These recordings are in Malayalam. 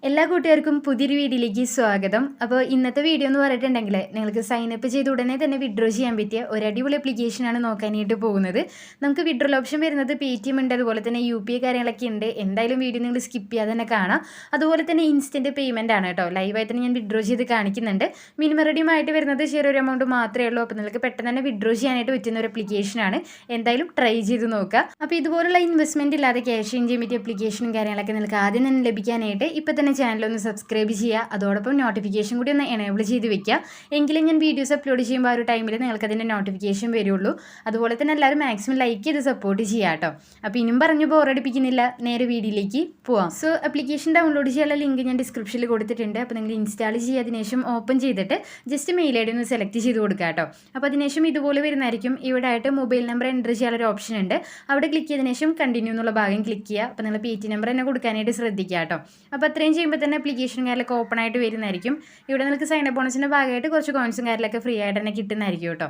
എല്ലാ കൂട്ടുകാർക്കും പുതിയൊരു വീഡിയോയിലേക്ക് സ്വാഗതം. അപ്പോൾ ഇന്നത്തെ വീഡിയോ എന്ന് പറഞ്ഞിട്ടുണ്ടെങ്കിൽ നിങ്ങൾക്ക് സൈനപ്പ് ചെയ്ത് ഉടനെ തന്നെ വിഡ്രോ ചെയ്യാൻ പറ്റിയ ഒരു അടിപൊളി ആപ്ലിക്കേഷനാണ് നോക്കാനായിട്ട് പോകുന്നത്. നമുക്ക് വിഡ്രോൽ ഓപ്ഷൻ വരുന്നത് പേടിഎം ഉണ്ട്, അതുപോലെ തന്നെ UPI കാര്യങ്ങളൊക്കെ ഉണ്ട്. എന്തായാലും വീഡിയോ നിങ്ങൾ സ്കിപ്പ് ചെയ്യാതെ തന്നെ കാണാം. അതുപോലെ തന്നെ ഇൻസ്റ്റൻറ്റ് പേയ്മെൻ്റ് ആണ് കേട്ടോ. ലൈവായിട്ട് തന്നെ ഞാൻ വിഡ്രോ ചെയ്ത് കാണിക്കുന്നുണ്ട്. മിനിമം റെഡിയുമായിട്ട് വരുന്നത് ചെറിയൊരു എമൗണ്ട് മാത്രമേ ഉള്ളൂ. അപ്പോൾ നിങ്ങൾക്ക് പെട്ടെന്ന് തന്നെ വിഡ്രോ ചെയ്യാനായിട്ട് പറ്റുന്ന ഒരു ആപ്ലിക്കേഷനാണ്. എന്തായാലും ട്രൈ ചെയ്ത് നോക്കുക. അപ്പോൾ ഇതുപോലുള്ള ഇൻവെസ്റ്റ്മെൻറ്റ് ഇല്ലാതെ ക്യാഷ് ചെയ്യാൻ പറ്റിയ ആപ്ലിക്കേഷനും കാര്യങ്ങളൊക്കെ നിങ്ങൾക്ക് ആദ്യം തന്നെ ലഭിക്കാനായിട്ട് ഇപ്പോൾ തന്നെ ചാനൽ ഒന്ന് സബ്സ്ക്രൈബ് ചെയ്യുക. അതോടൊപ്പം നോട്ടിഫിക്കേഷൻ കൂടി ഒന്ന് എനേബിൾ ചെയ്ത് വെക്കുക. എങ്കിലും ഞാൻ വീഡിയോസ് അപ്ലോഡ് ചെയ്യുമ്പോൾ ആ ഒരു ടൈമിൽ നിങ്ങൾക്ക് അതിൻ്റെ നോട്ടിഫിക്കേഷൻ വരുള്ളൂ. അതുപോലെ തന്നെ എല്ലാവരും മാക്സിമം ലൈക്ക് ചെയ്ത് സപ്പോർട്ട് ചെയ്യുക കേട്ടോ. അപ്പോൾ ഇനിയും പറഞ്ഞു ബോറടിപ്പിക്കുന്നില്ല, നേരെ വീഡിയോയിലേക്ക് പോവാം. സോ ആപ്ലിക്കേഷൻ ഡൗൺലോഡ് ചെയ്യാനുള്ള ലിങ്ക് ഞാൻ ഡിസ്ക്രിപ്ഷനിൽ കൊടുത്തിട്ടുണ്ട്. അപ്പോൾ നിങ്ങൾ ഇൻസ്റ്റാൾ ചെയ്യുക. അതിനുശേഷം ഓപ്പൺ ചെയ്തിട്ട് ജസ്റ്റ് മെയിൽ ID ഒന്ന് സെലക്ട് ചെയ്ത് കൊടുക്കുക കേട്ടോ. അപ്പോൾ അതിനുശേഷം ഇതുപോലെ വരുന്നതായിരിക്കും. ഇവിടെ ആയിട്ട് മൊബൈൽ നമ്പർ എൻ്റർ ചെയ്യാനുള്ള ഒരു ഓപ്ഷൻ ഉണ്ട്. അവിടെ ക്ലിക്ക് ചെയ്തതിനു ശേഷം കണ്ടിന്യൂ എന്നുള്ള ഭാഗം ക്ലിക്ക് ചെയ്യുക. അപ്പോൾ നിങ്ങൾ PT നമ്പർ തന്നെ കൊടുക്കാനായിട്ട് ശ്രദ്ധിക്കുക കേട്ടോ. അപ്പോൾ അത്രയും ചെയ്യുമ്പോൾ തന്നെ ആപ്ലിക്കേഷൻ കാര്യങ്ങളൊക്കെ ഓപ്പൺ ആയിട്ട് വരുന്നതായിരിക്കും. ഇവിടെ നിങ്ങൾക്ക് സൈൻ അപ്പ് ബോണസിൻ്റെ ഭാഗമായിട്ട് കുറച്ച് കോയിൻസും കാര്യങ്ങളൊക്കെ ഫ്രീ ആയിട്ട് തന്നെ കിട്ടുന്നതായിരിക്കും കേട്ടോ.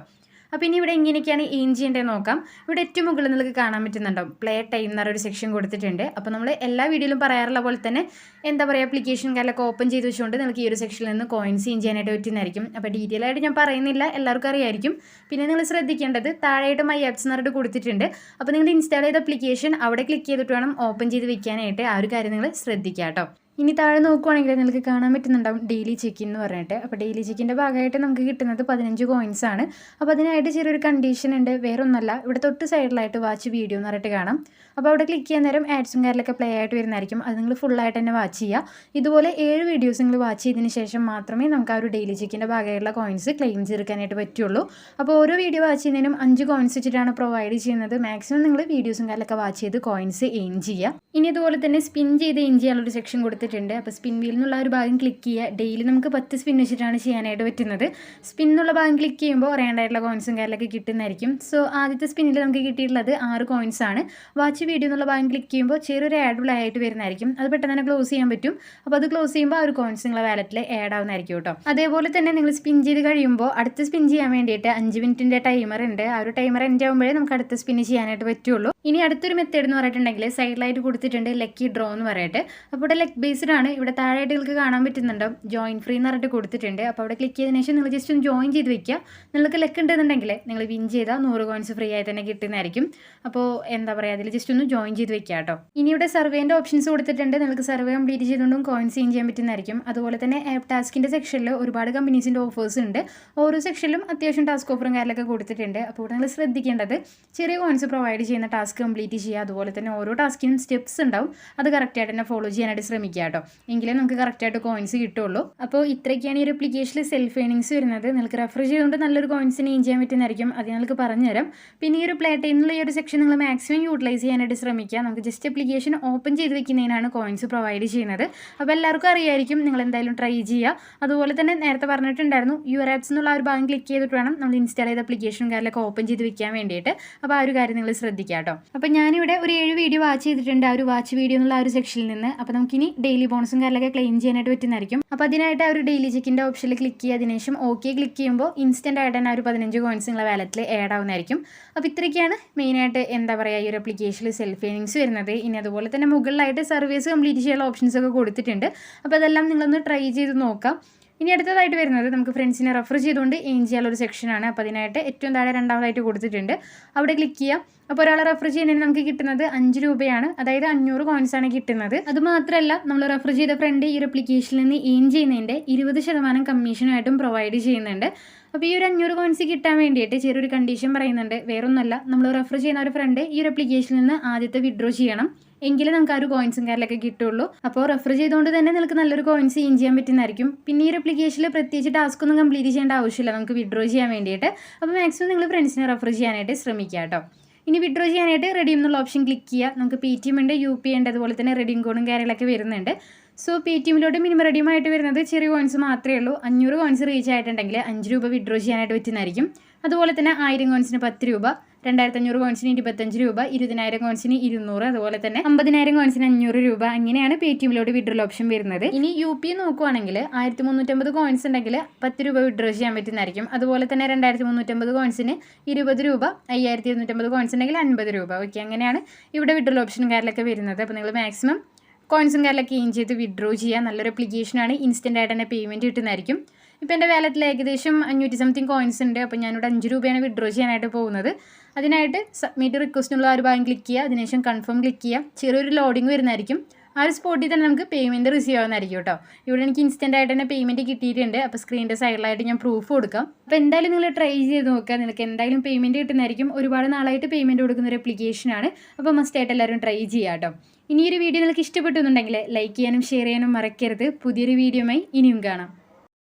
അപ്പോൾ ഇനി ഇവിടെ എങ്ങനെയൊക്കെയാണ് ഏൺ ചെയ്യേണ്ടതെന്ന് നോക്കാം. ഇവിടെ ഏറ്റവും മുകളിൽ നിങ്ങൾക്ക് കാണാൻ പറ്റുന്നുണ്ടാവും പ്ലേ ടൈം എന്നൊരു സെക്ഷൻ കൊടുത്തിട്ടുണ്ട്. അപ്പോൾ നമ്മൾ എല്ലാ വീഡിയോയിലും പറയാറുള്ള പോലെ തന്നെ എന്താ പറയുക, ആപ്ലിക്കേഷൻ കാര്യങ്ങളൊക്കെ ഓപ്പൺ ചെയ്ത് വെച്ചുകൊണ്ട് നിങ്ങൾക്ക് ഈ ഒരു സെക്ഷനിൽ നിന്ന് കോയിൻസ് ഏൺ ചെയ്യാനായിട്ട് പറ്റുന്നതായിരിക്കും. അപ്പോൾ ഡീറ്റെയിൽ ആയിട്ട് ഞാൻ പറയുന്നില്ല, എല്ലാവർക്കും അറിയായിരിക്കും. പിന്നെ നിങ്ങൾ ശ്രദ്ധിക്കേണ്ടത് താഴെയായിട്ട് മൈ ആപ്സ് എന്ന് പറഞ്ഞിട്ട് കൊടുത്തിട്ടുണ്ട്. അപ്പോൾ നിങ്ങൾ ഇൻസ്റ്റാൾ ചെയ്ത ആപ്ലിക്കേഷൻ അവിടെ ക്ലിക്ക് ചെയ്തിട്ട് വേണം ഓപ്പൺ ചെയ്ത് വെക്കാനായിട്ട്. ആ ഒരു കാര്യം നിങ്ങൾ ശ്രദ്ധിക്കുക കേട്ടോ. ഇനി താഴെ നോക്കുവാണെങ്കിൽ നിങ്ങൾക്ക് കാണാൻ പറ്റുന്നുണ്ടാവും ഡെയിലി ചെക്കിൻ എന്ന് പറഞ്ഞിട്ട്. അപ്പോൾ ഡെയിലി ചെക്കിൻ്റെ ഭാഗമായിട്ട് നമുക്ക് കിട്ടുന്നത് 15 കോയിൻസ് ആണ്. അപ്പോൾ അതിനായിട്ട് ചെറിയൊരു കണ്ടീഷൻ ഉണ്ട്, വേറെ ഒന്നല്ല. ഇവിടെ തൊട്ട് സൈഡിലായിട്ട് വാച്ച് വീഡിയോ എന്ന് പറഞ്ഞിട്ട് കാണാം. അപ്പോൾ അവിടെ ക്ലിക്ക് ചെയ്യാൻ നേരം ആഡ്സും കാര്യങ്ങളൊക്കെ പ്ലേ ആയിട്ട് വരുന്നതായിരിക്കും. അത് നിങ്ങൾ ഫുള്ളായിട്ട് തന്നെ വാച്ച് ചെയ്യുക. ഇതുപോലെ 7 വീഡിയോസ് നിങ്ങൾ വാച്ച് ചെയ്തതിന് ശേഷം മാത്രമേ നമുക്ക് ആ ഒരു ഡെയിലി ചെക്കിൻ്റെ ഭാഗമായിട്ടുള്ള കോയിൻസ് ക്ലെയിം ചെയ്തെടുക്കാനായിട്ട് പറ്റുള്ളൂ. അപ്പോൾ ഓരോ വീഡിയോ വാച്ച് ചെയ്യുന്നതിനും 5 കോയിൻസ് വെച്ചിട്ടാണ് പ്രൊവൈഡ് ചെയ്യുന്നത്. മാക്സിമം നിങ്ങൾ വീഡിയോസും കാര്യങ്ങളൊക്കെ വാച്ച് ചെയ്ത് കോയിൻസ് ഏൺ ചെയ്യുക. ഇനി അതുപോലെ തന്നെ സ്പിൻ ചെയ്ത് ഏൺ ചെയ്യാനുള്ളൊരു സെക്ഷൻ കൊടുത്തിട്ടുണ്ട്. അപ്പോൾ സ്പിൻ വീൽ എന്നുള്ള ഒരു ഭാഗം ക്ലിക്ക് ചെയ്യുക. ഡെയിലി നമുക്ക് 10 സ്പിൻ വെച്ചിട്ടാണ് ചെയ്യാനായിട്ട് പറ്റുന്നത്. സ്പിൻ എന്നുള്ള ഭാഗം ക്ലിക്ക് ചെയ്യുമ്പോൾ അറിയാണ്ടായിട്ടുള്ള കോയിൻസും കാര്യങ്ങളൊക്കെ കിട്ടുന്നതായിരിക്കും. സോ ആദ്യത്തെ സ്പിന്നിൽ നമുക്ക് കിട്ടിയിട്ടുള്ളത് 6 കോയിൻസ് ആണ്. വാച്ച് വീഡിയോ എന്നുള്ള ഭാഗം ക്ലിക്ക് ചെയ്യുമ്പോൾ ചെറിയൊരു ആഡ് പ്ലേ ആയിട്ട് വരുന്നതായിരിക്കും. അത് പെട്ടെന്ന് തന്നെ ക്ലോസ് ചെയ്യാൻ പറ്റും. അപ്പോൾ അത് ക്ലോസ് ചെയ്യുമ്പോൾ ആ ഒരു കോയിൻസ് നിങ്ങളുടെ വാലറ്റിൽ ആഡ് ആവുന്നതായിരിക്കും കേട്ടോ. അതേപോലെ തന്നെ നിങ്ങൾ സ്പിൻ ചെയ്ത് കഴിയുമ്പോൾ അടുത്ത സ്പിൻ ചെയ്യാൻ വേണ്ടിയിട്ട് 5 മിനിറ്റിൻ്റെ ടൈമർ ഉണ്ട്. ആ ഒരു ടൈമർ എൻഡ് ആകുമ്പോഴേ നമുക്ക് അടുത്ത സ്പിൻ ചെയ്യാനായിട്ട് പറ്റുള്ളൂ. ഇനി അടുത്തൊരു മെത്തേഡ് എന്ന് പറഞ്ഞിട്ടുണ്ടെങ്കിൽ സൈഡിലായിട്ട് കൊടുത്തിട്ടുണ്ട് ലക്കി ഡ്രോ എന്ന് പറയട്ടെ. അപ്പോൾ ഇവിടെ ലെഗ് ബേസ്ഡ് ആണ്. ഇവിടെ താഴെയായിട്ട് നിങ്ങൾക്ക് കാണാൻ പറ്റുന്നുണ്ടാവും ജോയിൻ ഫ്രീ എന്ന് പറഞ്ഞിട്ട് കൊടുത്തിട്ടുണ്ട്. അപ്പോൾ അവിടെ ക്ലിക്ക് ചെയ്തതിനു ശേഷം നിങ്ങൾ ജസ്റ്റ് ഒന്ന് ജോയിൻ ചെയ്ത് വെക്കുക. നിങ്ങൾക്ക് ലെക്ക് ഉണ്ടെന്നുണ്ടെങ്കിൽ നിങ്ങൾ വിൻ ചെയ്താൽ 100 കോയിൻസ് ഫ്രീ ആയിട്ട് തന്നെ കിട്ടുന്നതായിരിക്കും. അപ്പോൾ എന്താ പറയുക, അതിൽ ജസ്റ്റ് ഒന്ന് ജോയിൻ ചെയ്ത് വെക്കുക കേട്ടോ. ഇനി ഇവിടെ സർവേൻ്റെ ഓപ്ഷൻസ് കൊടുത്തിട്ടുണ്ട്. നിങ്ങൾക്ക് സർവേ കംപ്ലീറ്റ് ചെയ്തുകൊണ്ടും കോയിൻസ് ഏൺ ചെയ്യാൻ പറ്റുന്നതായിരിക്കും. അതുപോലെ തന്നെ ആപ്പ് ടാസ്കിൻ്റെ സെക്ഷനിൽ ഒരുപാട് കമ്പനീസിൻ്റെ ഓഫേഴ്സ് ഉണ്ട്. ഓരോ സെക്ഷനിലും അത്യാവശ്യം ടാസ്ക് ഓഫറും കാര്യങ്ങളൊക്കെ കൊടുത്തിട്ടുണ്ട്. അപ്പോൾ ഇവിടെ നിങ്ങൾ ശ്രദ്ധിക്കേണ്ടത് ചെറിയ കോയിൻസ് പ്രൊവൈഡ് ചെയ്യുന്ന ടാസ്ക് കംപ്ലീറ്റ് ചെയ്യുക. അതുപോലെ തന്നെ ഓരോ ടാസ്കിനും സ്റ്റെപ്സ് ഉണ്ടാവും. അത് കറക്റ്റായിട്ട് തന്നെ ഫോളോ ചെയ്യാനായിട്ട് ശ്രമിക്കുക കേട്ടോ. എങ്കിലേ നമുക്ക് കറക്റ്റായിട്ട് കോയിൻസ് കിട്ടുള്ളൂ. അപ്പോൾ ഇത്രയൊക്കെയാണ് ഈ ഒരു ആപ്ലിക്കേഷനിൽ സെൽഫ് ഏണിങ്സ് വരുന്നത്. നിങ്ങൾക്ക് റെഫർ ചെയ്തുകൊണ്ട് നല്ലൊരു കോയിൻസിന് ഏൺ ചെയ്യാൻ പറ്റുന്നതായിരിക്കും. അത് ഞങ്ങൾക്ക് പറഞ്ഞുതരാം. പിന്നെ ഈ ഒരു പ്ലേ ടൈം എന്നുള്ള ഈ ഒരു സെക്ഷൻ നിങ്ങൾ മാക്സിമം യൂട്ടിലൈസ് ചെയ്യാനായിട്ട് ശ്രമിക്കുക. നമുക്ക് ജസ്റ്റ് ആപ്ലിക്കേഷൻ ഓപ്പൺ ചെയ്ത് വെക്കുന്നതിനാണ് കോയിൻസ് പ്രൊവൈഡ് ചെയ്യുന്നത്. അപ്പോൾ എല്ലാവർക്കും അറിയായിരിക്കും, നിങ്ങൾ എന്തായാലും ട്രൈ ചെയ്യുക. അതുപോലെ തന്നെ നേരത്തെ പറഞ്ഞിട്ടുണ്ടായിരുന്നു യുവർ ആപ്സ് എന്നുള്ള ആ ഒരു ഭാഗം ക്ലിക്ക് ചെയ്തിട്ട് വേണം നമ്മൾ ഇൻസ്റ്റാൾ ചെയ്ത ആപ്ലിക്കേഷനും കാര്യങ്ങളൊക്കെ ഓപ്പൺ ചെയ്ത് വെക്കാൻ വേണ്ടിയിട്ട്. അപ്പോൾ ആ ഒരു കാര്യം നിങ്ങൾ ശ്രദ്ധിക്കുക കേട്ടോ. അപ്പോൾ ഞാനിവിടെ ഒരു 7 വീഡിയോ വാച്ച് ചെയ്തിട്ടുണ്ട്, ആ ഒരു വാച്ച് വീഡിയോ എന്നുള്ള ആ ഒരു സെക്ഷനിൽ നിന്ന്. അപ്പോൾ നമുക്കിനി ഡെയിലി ബോണസും കാര്യങ്ങളൊക്കെ ക്ലെയിം ചെയ്യാനായിട്ട് പറ്റുന്നതായിരിക്കും. അപ്പോൾ അതിനായിട്ട് ആ ഒരു ഡെയിലി ചെക്കിൻ്റെ ഓപ്ഷനിൽ ക്ലിക്ക് ചെയ്യുക. അതിനുശേഷം ഓക്കെ ക്ലിക്ക് ചെയ്യുമ്പോൾ ഇൻസ്റ്റൻ്റ് ആയിട്ട് തന്നെ ആ ഒരു 15 കോയിൻസ് നിങ്ങളുടെ വാലറ്റിൽ ആഡ് ആവുന്നതായിരിക്കും. അപ്പോൾ ഇത്രയൊക്കെയാണ് മെയിനായിട്ട് എന്താ പറയുക ഈ ഒരു ആപ്ലിക്കേഷനിൽ സെൽഫ് ഏണിങ്സ് വരുന്നത്. ഇനി അതുപോലെ തന്നെ മുകളിലായിട്ട് സർവീസ് കംപ്ലീറ്റ് ചെയ്യാനുള്ള ഓപ്ഷൻസ് ഒക്കെ കൊടുത്തിട്ടുണ്ട്. അപ്പോൾ അതെല്ലാം നിങ്ങളൊന്ന് ട്രൈ ചെയ്ത് നോക്കാം. ഇനി അടുത്തതായിട്ട് വരുന്നത് നമുക്ക് ഫ്രണ്ട്സിനെ റെഫർ ചെയ്തുകൊണ്ട് ഏൺ ചെയ്യാനുള്ള ഒരു സെക്ഷനാണ്. അപ്പോൾ അതിനായിട്ട് ഏറ്റവും താഴെ രണ്ടാമതായിട്ട് കൊടുത്തിട്ടുണ്ട്. അവിടെ ക്ലിക്ക് ചെയ്യാം. അപ്പോൾ ഒരാളെ റെഫർ ചെയ്യുന്നതിന് നമുക്ക് കിട്ടുന്നത് 5 രൂപയാണ്. അതായത് 500 കോയിൻസ് ആണ് കിട്ടുന്നത്. അത് മാത്രമല്ല നമ്മൾ റെഫർ ചെയ്ത ഫ്രണ്ട് ഈ ഒരു ആപ്ലിക്കേഷനിൽ നിന്ന് ഏൺ ചെയ്യുന്നതിൻ്റെ 20% കമ്മീഷനായിട്ടും പ്രൊവൈഡ് ചെയ്യുന്നുണ്ട്. അപ്പോൾ ഈ ഒരു 500 കോയിൻസ് കിട്ടാൻ വേണ്ടിയിട്ട് ചെറിയൊരു കണ്ടീഷൻ പറയുന്നുണ്ട്. വേറൊന്നുമല്ല, നമ്മൾ റെഫർ ചെയ്യുന്ന ഒരു ഫ്രണ്ട് ഈ ഒരു ആപ്ലിക്കേഷനിൽ നിന്ന് ആദ്യത്തെ വിഡ്രോ ചെയ്യണം. എങ്കിലും നമുക്ക് ആ ഒരു കോയിൻസും കാര്യങ്ങളൊക്കെ കിട്ടുള്ളൂ. അപ്പോൾ റെഫർ ചെയ്തുകൊണ്ട് തന്നെ നിങ്ങൾക്ക് നല്ലൊരു കോയിൻസ് ഏൺ ചെയ്യാൻ പറ്റുന്നതായിരിക്കും. പിന്നെ ഈ ഒരു ആപ്ലിക്കേഷനിൽ പ്രത്യേകിച്ച് ടാസ്ക് ഒന്നും കംപ്ലീറ്റ് ചെയ്യേണ്ട ആവശ്യമില്ല നമുക്ക് വിഡ്രോ ചെയ്യാൻ വേണ്ടിയിട്ട്. അപ്പോൾ മാക്സിമം നിങ്ങൾ ഫ്രണ്ട്സിനെ റെഫർ ചെയ്യാനായിട്ട് ശ്രമിക്കുക കേട്ടോ. ഇനി വിഡ്രോ ചെയ്യാനായിട്ട് റെഡീം എന്നുള്ള ഓപ്ഷൻ ക്ലിക്ക് ചെയ്യുക. നമുക്ക് പേടിഎം ഉണ്ട്, UPI ഉണ്ട്, അതുപോലെ തന്നെ റെഡീം കോഡും കാര്യങ്ങളൊക്കെ വരുന്നുണ്ട്. സോ പേടിഎമ്മിലോട്ട് മിനിമം റെഡീമായിട്ട് വരുന്നത് ചെറിയ കോയിൻസ് മാത്രമേ ഉള്ളൂ. 500 കോയിൻസ് റീച്ച് ആയിട്ടുണ്ടെങ്കിൽ 5 രൂപ വിഡ്രോ ചെയ്യാനായിട്ട് പറ്റുന്നതായിരിക്കും. അതുപോലെ തന്നെ 1000 കോയിൻസിന് 10 രൂപ, 2500 കോയിൻസിന് 25 രൂപ, 20000 കോയിൻസിന് 200, അതുപോലെ തന്നെ 50000 കോയിൻസിന് 500 രൂപ. അങ്ങനെയാണ് പേടിഎമ്മിലോട്ട് വിഡ്രോൽ ഓപ്ഷൻ വരുന്നത്. ഇനി UPI നോക്കുവാണെങ്കിൽ 1350 കോയിൻസ് ഉണ്ടെങ്കിൽ 10 രൂപ വിഡ്രോ ചെയ്യാൻ പറ്റുന്നതായിരിക്കും. അതുപോലെ തന്നെ 2350 കോയിൻസിന് 20 രൂപ, 5250 കോയിൻസ് ഉണ്ടെങ്കിൽ 50 രൂപ. ഓക്കെ, അങ്ങനെയാണ് ഇവിടെ വിഡ്രോൽ ഓപ്ഷനും കാര്യങ്ങളൊക്കെ വരുന്നത്. അപ്പോൾ നിങ്ങൾ മാക്സിമം കോയിൻസും കാര്യങ്ങളൊക്കെ എയിം ചെയ്ത് വിഡ്രോ ചെയ്യുക. നല്ലൊരു ആപ്ലിക്കേഷനാണ്. ഇൻസ്റ്റൻ്റ് ആയിട്ട് തന്നെ പേയ്മെൻറ്റ് കിട്ടുന്നതായിരിക്കും. ഇപ്പോൾ എൻ്റെ വാലറ്റിൽ ഏകദേശം 500 സംതിങ് കോയിൻസ് ഉണ്ട്. അപ്പോൾ ഞാനിവിടെ 5 രൂപയാണ് വിഡ്രോ ചെയ്യാനായിട്ട് പോകുന്നത്. അതിനായിട്ട് സബ്മിറ്റ് റിക്വസ്റ്റ് എന്നുള്ള ഒരു ഭാഗം ക്ലിക്ക് ചെയ്യുക. അതിനുശേഷം കൺഫേം ക്ലിക്ക് ചെയ്യുക. ചെറിയൊരു ലോഡിങ് വരുന്നതായിരിക്കും. ആ ഒരു സ്പോട്ടിൽ തന്നെ നമുക്ക് പേയ്മെൻറ്റ് റിസീവ് ആവുന്നതായിരിക്കും കേട്ടോ. ഇവിടെ എനിക്ക് ഇൻസ്റ്റൻ്റ് ആയിട്ട് തന്നെ പേയ്മെൻറ്റ് കിട്ടിയിട്ടുണ്ട്. അപ്പോൾ സ്ക്രീനിൻ്റെ സൈഡിലായിട്ട് ഞാൻ പ്രൂഫ് കൊടുക്കാം. അപ്പോൾ എന്തായാലും നിങ്ങൾ ട്രൈ ചെയ്ത് നോക്കുക. നിങ്ങൾക്ക് എന്തായാലും പേയ്മെൻറ്റ് കിട്ടുന്നതായിരിക്കും. ഒരുപാട് നാളായിട്ട് പേയ്മെൻറ്റ് കൊടുക്കുന്ന ഒരു ആപ്ലിക്കേഷനാണ്. അപ്പോൾ മസ്റ്റായിട്ട് എല്ലാവരും ട്രൈ ചെയ്യുക കേട്ടോ. ഇനിയൊരു വീഡിയോ നിങ്ങൾക്ക് ഇഷ്ടപ്പെട്ടെന്നുണ്ടെങ്കിൽ ലൈക്ക് ചെയ്യാനും ഷെയർ ചെയ്യാനും മറക്കരുത്. പുതിയൊരു വീഡിയോയുമായി ഇനിയും കാണാം.